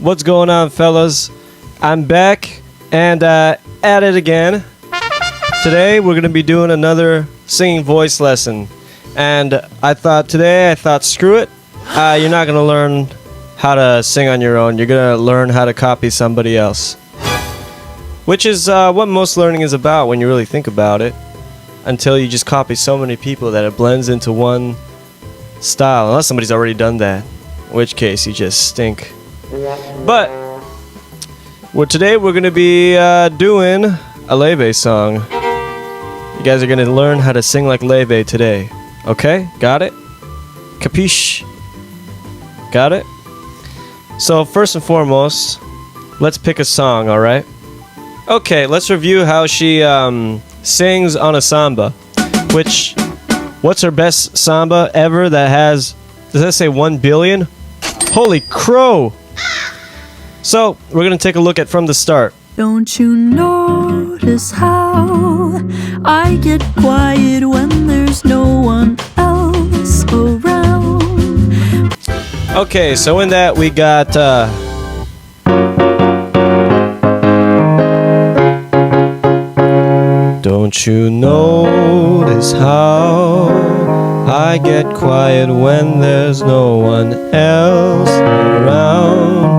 What's going on, fellas? I'm back and at it again. Today we're going to be doing another singing voice lesson. And I thought, screw it. You're not going to learn how to sing on your own. You're going to learn how to copy somebody else. Which is what most learning is about when you really think about it. Until you just copy so many people that it blends into one style. Unless somebody's already done that. In which case you just stink. But today we're going to be doing a Laufey song. You guys are going to learn how to sing like Laufey today. Okay? Got it? Capiche? Got it? So first and foremost, let's pick a song, alright? Okay, let's review how she sings on a samba. What's her best samba ever that has, does that say 1 billion? Holy crow! So, we're gonna take a look at from the start. Don't you notice how I get quiet when there's no one else around? Okay, so in that we got don't you notice how I get quiet when there's no one else around?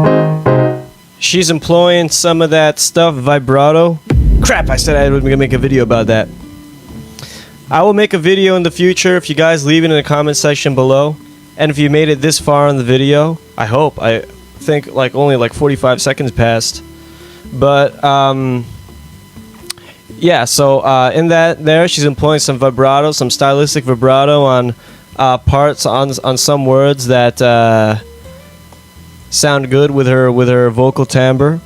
She's employing some of that stuff, vibrato. Crap, I said I was going to make a video about that. I will make a video in the future if you guys leave it in the comment section below. And if you made it this far in the video, I think only like 45 seconds passed. But, yeah, so in that she's employing some vibrato, some stylistic vibrato on parts, on some words that sound good with her vocal timbre.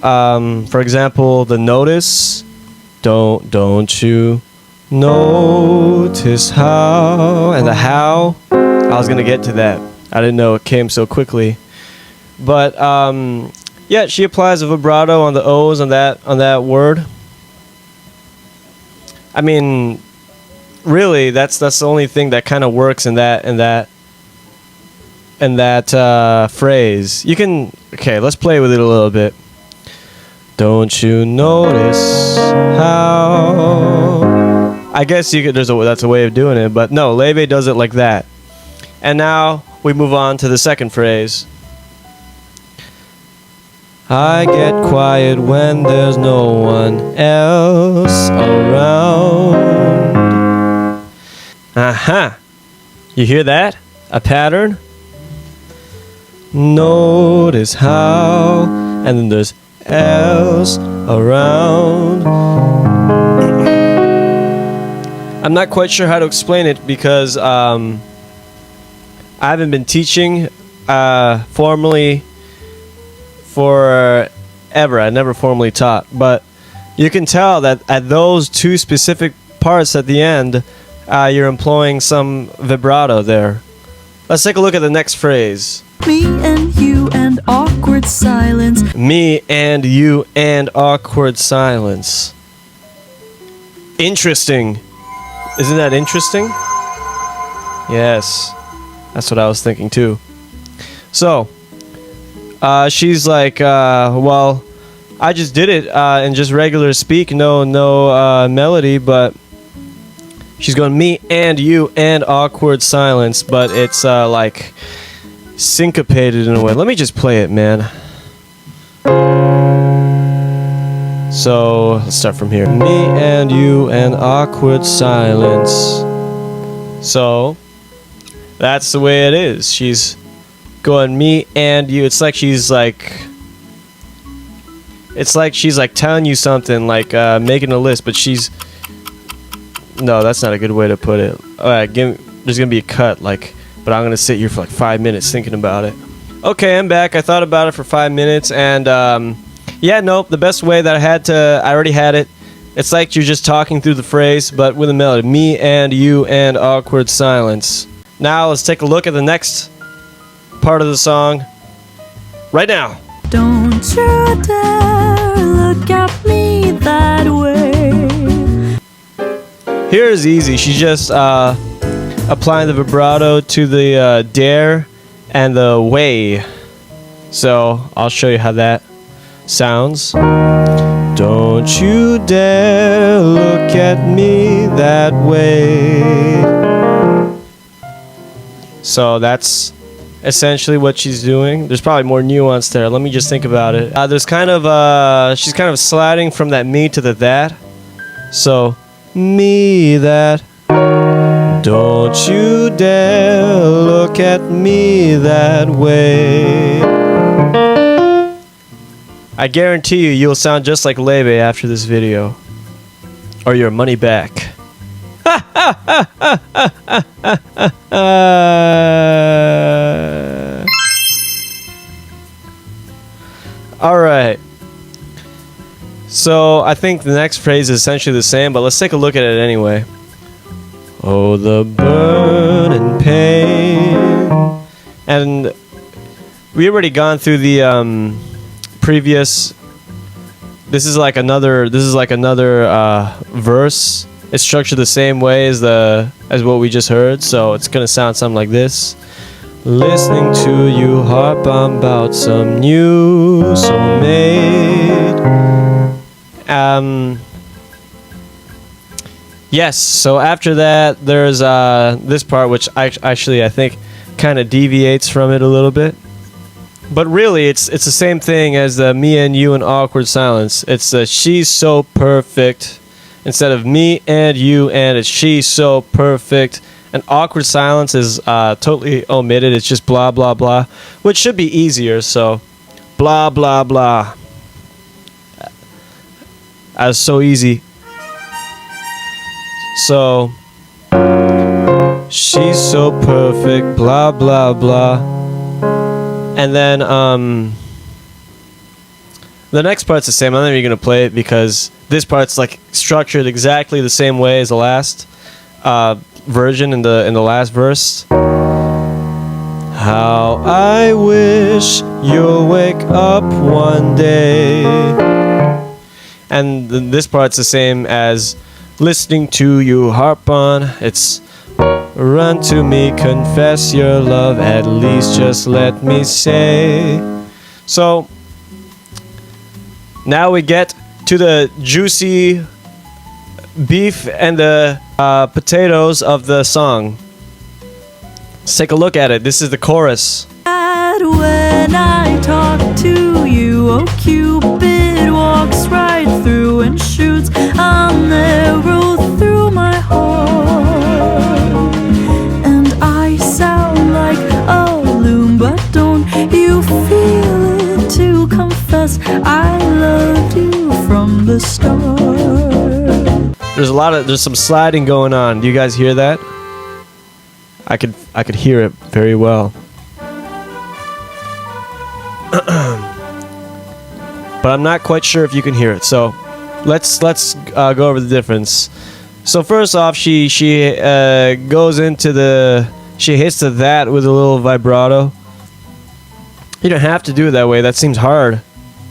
For example, the notice. Don't you notice how, and the how. I was gonna get to that. I didn't know it came so quickly. But yeah, she applies a vibrato on the O's on that word. I mean, really, that's the only thing that kind of works in that phrase. You can, okay, let's play with it a little bit. Don't you notice how? I guess you could. That's a way of doing it, but no, Laufey does it like that. And now we move on to the second phrase. I get quiet when there's no one else around. Aha! You hear that? A pattern? Notice how, and then there's else around. I'm not quite sure how to explain it because I haven't been teaching formally forever. I never formally taught, but you can tell that at those two specific parts at the end, you're employing some vibrato there. Let's take a look at the next phrase. Me and you and awkward silence. Me and you and awkward silence. Interesting. Isn't that interesting? Yes. That's what I was thinking too. So, she's like, well, I just did it in just regular speak, no melody, but she's going me and you and awkward silence, but it's like syncopated in a way. Let me just play it, man. So, let's start from here. Me and you and awkward silence. So, that's the way it is. She's going me and you. It's like she's telling you something, like making a list, but she's... No, that's not a good way to put it. Alright, there's gonna be a cut, but I'm gonna sit here for like 5 minutes thinking about it. Okay, I'm back. I thought about it for 5 minutes, and yeah, nope, the best way that I already had it. It's like you're just talking through the phrase, but with a melody. Me and you and awkward silence. Now let's take a look at the next part of the song right now. Don't you dare look at me that way. Here is easy. She's just applying the vibrato to the dare and the way. So I'll show you how that sounds. Don't you dare look at me that way. So that's essentially what she's doing. There's probably more nuance there. Let me just think about it. There's kind of she's kind of sliding from that me to the that. So me that. Don't you dare look at me that way. I guarantee you'll sound just like Laufey after this video. Or your money back. Alright. So I think the next phrase is essentially the same, but let's take a look at it anyway. Oh, the burning pain. And we already gone through the previous. This is like another verse. It's structured the same way as what we just heard, so it's gonna sound something like this. Listening to you harp on about some new soulmate. Yes, so after that there's this part which I think kind of deviates from it a little bit. But really it's the same thing as the me and you and awkward silence. It's she's so perfect instead of me and you, and it's she's so perfect. And awkward silence is totally omitted. It's just blah blah blah, which should be easier. So blah blah blah. That's so easy. So she's so perfect, blah blah blah. And then the next part's the same. I'm not even gonna play it because this part's like structured exactly the same way as the last version in the last verse. How I wish you'll wake up one day. And this part's the same as listening to you harp on. It's run to me, confess your love, at least just let me say. So now we get to the juicy beef and the potatoes of the song. Let's take a look at it. This is the chorus. When I talk to you, oh Cupid walks right through and shoots an arrow through my heart. And I sound like a loon, but don't you feel it to confess I loved you from the start. There's some sliding going on. Do you guys hear that? I could hear it very well. But I'm not quite sure if you can hear it. So let's go over the difference. So first off, she goes into she hits the that with a little vibrato. You don't have to do it that way. That seems hard.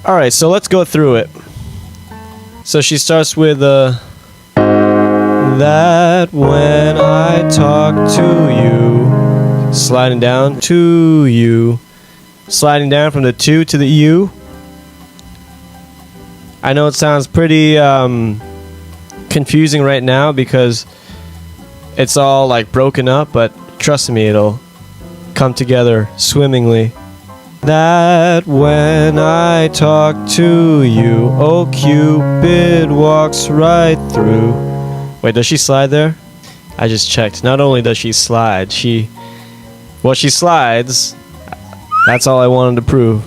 All right, so let's go through it. So she starts with that when I talk to you, sliding down to you, sliding down from the to the u. I know it sounds pretty confusing right now because it's all like broken up, but trust me, it'll come together swimmingly. That when I talk to you, oh Cupid walks right through. Wait, does she slide there? I just checked. Not only does she slide, she slides. That's all I wanted to prove.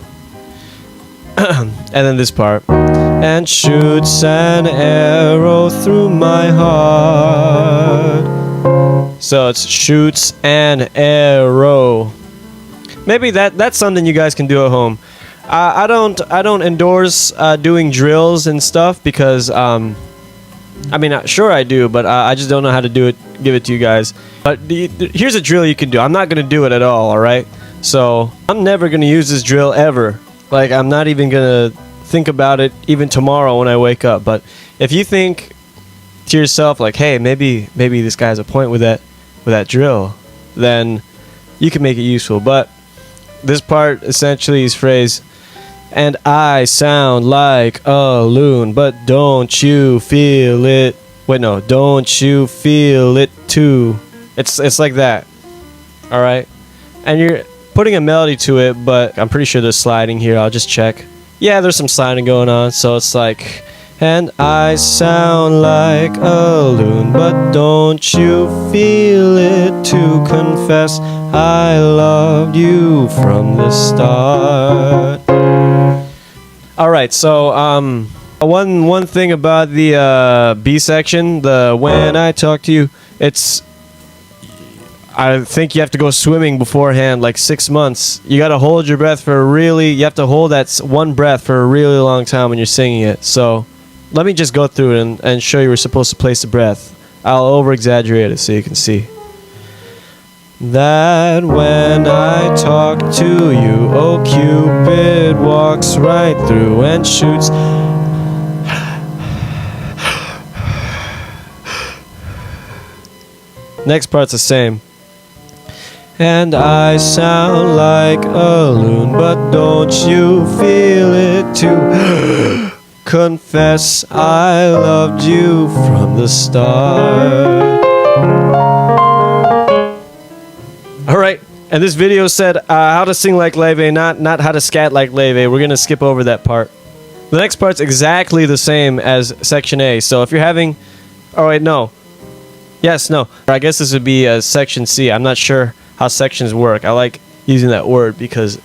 And then this part. And shoots an arrow through my heart. So it's shoots an arrow. Maybe that's something you guys can do at home. I don't endorse doing drills and stuff because I mean, sure I do, but I just don't know how to do it. Give it to you guys. But here's a drill you can do. I'm not gonna do it at all right? So I'm never gonna use this drill ever. Like, I'm not even gonna think about it even tomorrow when I wake up. But if you think to yourself like, hey, maybe this guy has a point with that drill, then you can make it useful. But this part essentially is phrase, and I sound like a loon, but don't you feel it? Wait, no, don't you feel it too? It's like that. All right, and you're putting a melody to it, but I'm pretty sure there's sliding here. I'll just check. Yeah, there's some sliding going on, so it's like, and I sound like a loon, but don't you feel it to confess I loved you from the start. Alright, so one thing about the B section, the when I talk to you, I think you have to go swimming beforehand, like 6 months. You gotta hold your breath you have to hold that one breath for a really long time when you're singing it. So let me just go through it and show you where you're supposed to place the breath. I'll over-exaggerate it so you can see. That when I talk to you, oh Cupid walks right through and shoots. Next part's the same. And I sound like a loon, but don't you feel it too? Confess I loved you from the start. Alright, and this video said how to sing like Laufey, not how to scat like Laufey. We're going to skip over that part. The next part's exactly the same as section A. So if you're having... Oh wait, no. Yes, no. I guess this would be section C. I'm not sure how sections work. I like using that word because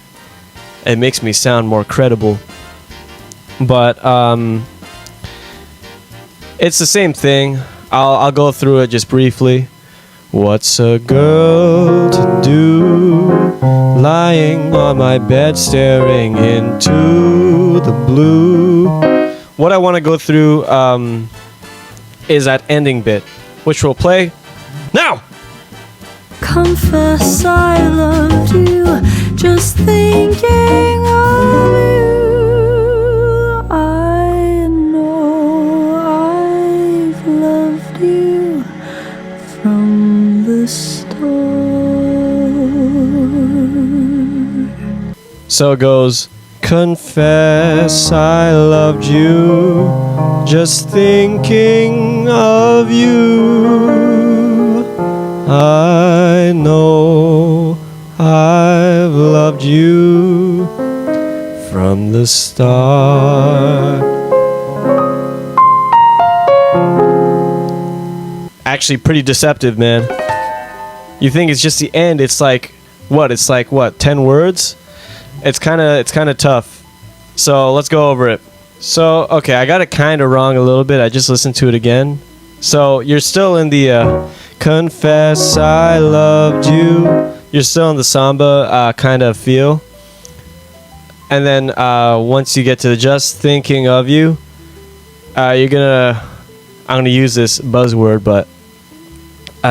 it makes me sound more credible. But it's the same thing. I'll go through it just briefly. What's a girl to do lying on my bed staring into the blue? What I want to go through is that ending bit, which we'll play now. Confess I loved you, just thinking of you. I know I've loved you from the start. So it goes, confess I loved you, just thinking of you. I know I've loved you from the start. Actually pretty deceptive, man. You think it's just the end, it's like what? It's like what, 10 words? It's kind of tough. So let's go over it. So, okay, I got it kind of wrong a little bit. I just listened to it again. So, you're still in the confess I loved you. You're still in the samba kind of feel. And then once you get to the just thinking of you, I'm gonna use this buzzword, but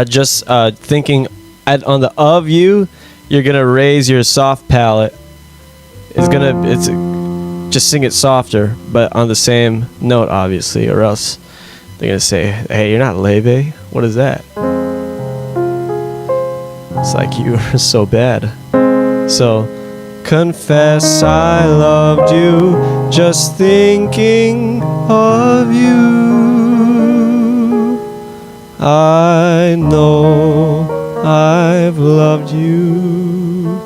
just thinking on the of you, you're gonna raise your soft palate. Just sing it softer, but on the same note, obviously, or else they're gonna say, "Hey, you're not Laufey. What is that?" It's like you are so bad. So, confess I loved you, just thinking of you. I know I've loved you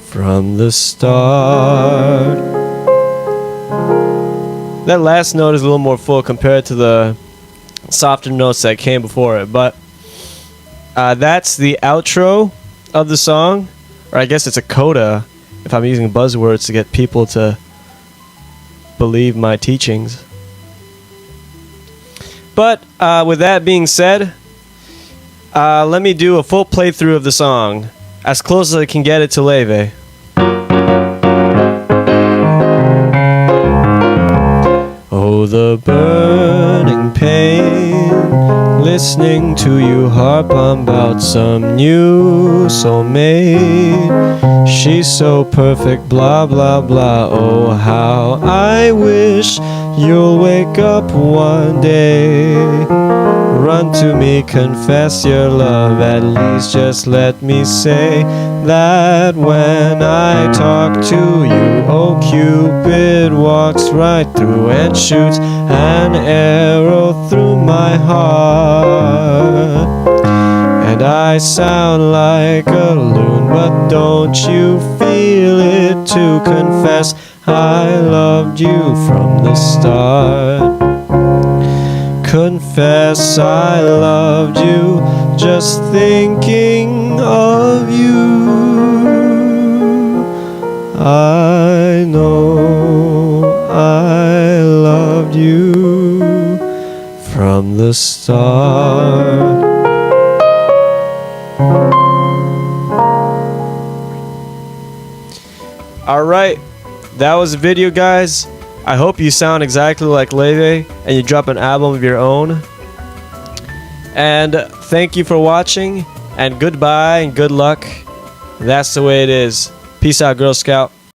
from the start. That last note is a little more full compared to the softer notes that came before it, but that's the outro of the song, or I guess it's a coda if I'm using buzzwords to get people to believe my teachings. But with that being said, let me do a full playthrough of the song, as close as I can get it to Laufey. Oh, the burning pain, listening to you harp on about some new soulmate. She's so perfect, blah, blah, blah. Oh, how I wish You'll wake up one day, run to me, confess your love. At least just let me say that when I talk to you, oh Cupid walks right through and shoots an arrow through my heart. And I sound like a loon, but don't you feel it to confess I loved you from the start. Confess I loved you, just thinking of you. I know I loved you from the start. Alright, that was the video, guys. I hope you sound exactly like Laufey and you drop an album of your own. And thank you for watching, and goodbye and good luck. That's the way it is. Peace out, Girl Scout.